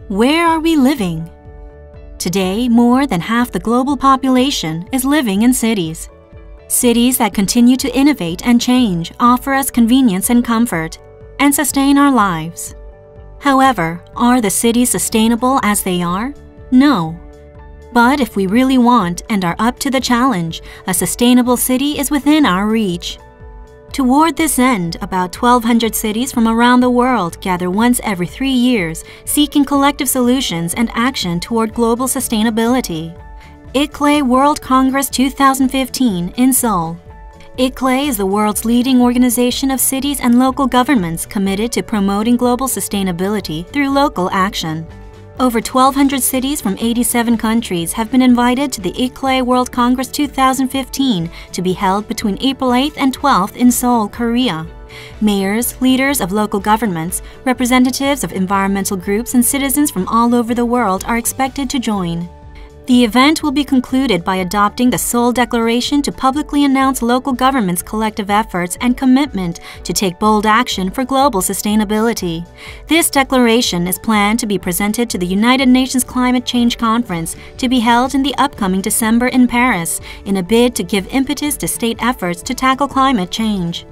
Where are we living? Today, more than half the global population is living in cities. Cities that continue to innovate and change offer us convenience and comfort, and sustain our lives. However, are the cities sustainable as they are? No. But if we really want and are up to the challenge, a sustainable city is within our reach. Toward this end, about 1,200 cities from around the world gather once every 3 years, seeking collective solutions and action toward global sustainability. Iklay World Congress 2015 in Seoul. Iklay is the world's leading organization of cities and local governments committed to promoting global sustainability through local action. Over 1,200 cities from 87 countries have been invited to the Iklay World Congress 2015 to be held between April 8th and 12th in Seoul, Korea. Mayors, leaders of local governments, representatives of environmental groups, and citizens from all over the world are expected to join. The event will be concluded by adopting the Seoul Declaration to publicly announce local governments' collective efforts and commitment to take bold action for global sustainability. This declaration is planned to be presented to the United Nations Climate Change Conference to be held in the upcoming December in Paris in a bid to give impetus to state efforts to tackle climate change.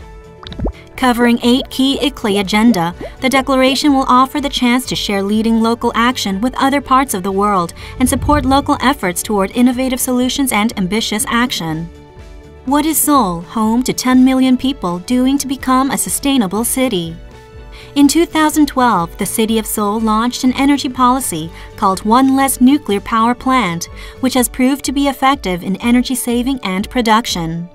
Covering 8 key Iklay agenda, the declaration will offer the chance to share leading local action with other parts of the world and support local efforts toward innovative solutions and ambitious action. What is Seoul, home to 10 million people, doing to become a sustainable city? In 2012, the city of Seoul launched an energy policy called One Less Nuclear Power Plant, which has proved to be effective in energy saving and production.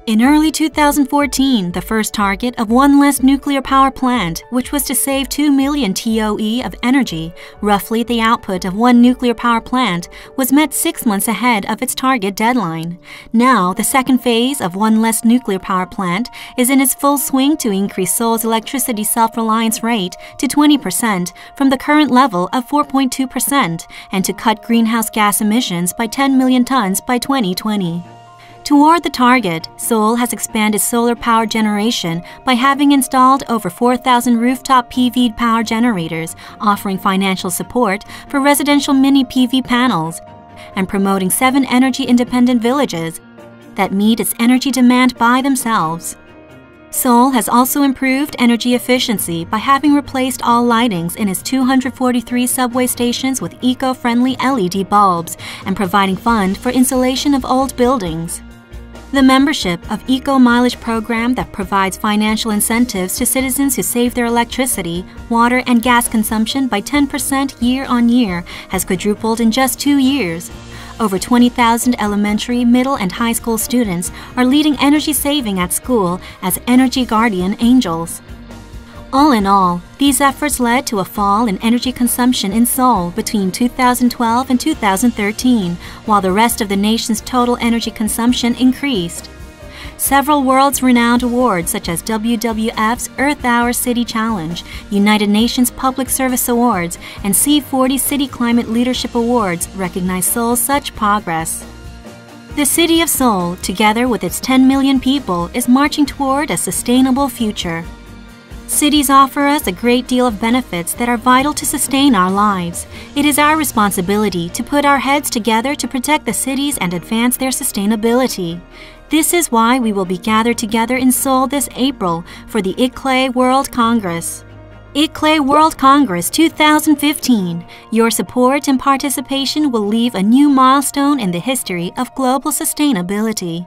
In early 2014, the first target of One Less Nuclear Power Plant, which was to save 2 million TOE of energy, roughly the output of one nuclear power plant, was met 6 months ahead of its target deadline. Now, the second phase of One Less Nuclear Power Plant is in its full swing to increase Seoul's electricity self-reliance rate to 20% from the current level of 4.2% and to cut greenhouse gas emissions by 10 million tons by 2020. Toward the target, Seoul has expanded solar power generation by having installed over 4,000 rooftop PV power generators, offering financial support for residential mini PV panels, and promoting 7 energy-independent villages that meet its energy demand by themselves. Seoul has also improved energy efficiency by having replaced all lightings in its 243 subway stations with eco-friendly LED bulbs and providing fund for insulation of old buildings. The membership of Eco Mileage program that provides financial incentives to citizens who save their electricity, water, and gas consumption by 10% year on year has quadrupled in just 2 years. Over 20,000 elementary, middle, and high school students are leading energy saving at school as Energy Guardian Angels. All in all, these efforts led to a fall in energy consumption in Seoul between 2012 and 2013, while the rest of the nation's total energy consumption increased. Several world's-renowned awards such as WWF's Earth Hour City Challenge, United Nations Public Service Awards, and C40 City Climate Leadership Awards recognize Seoul's such progress. The city of Seoul, together with its 10 million people, is marching toward a sustainable future. Cities offer us a great deal of benefits that are vital to sustain our lives. It is our responsibility to put our heads together to protect the cities and advance their sustainability. This is why we will be gathered together in Seoul this April for the Iklay World Congress. Iklay World Congress 2015. Your support and participation will leave a new milestone in the history of global sustainability.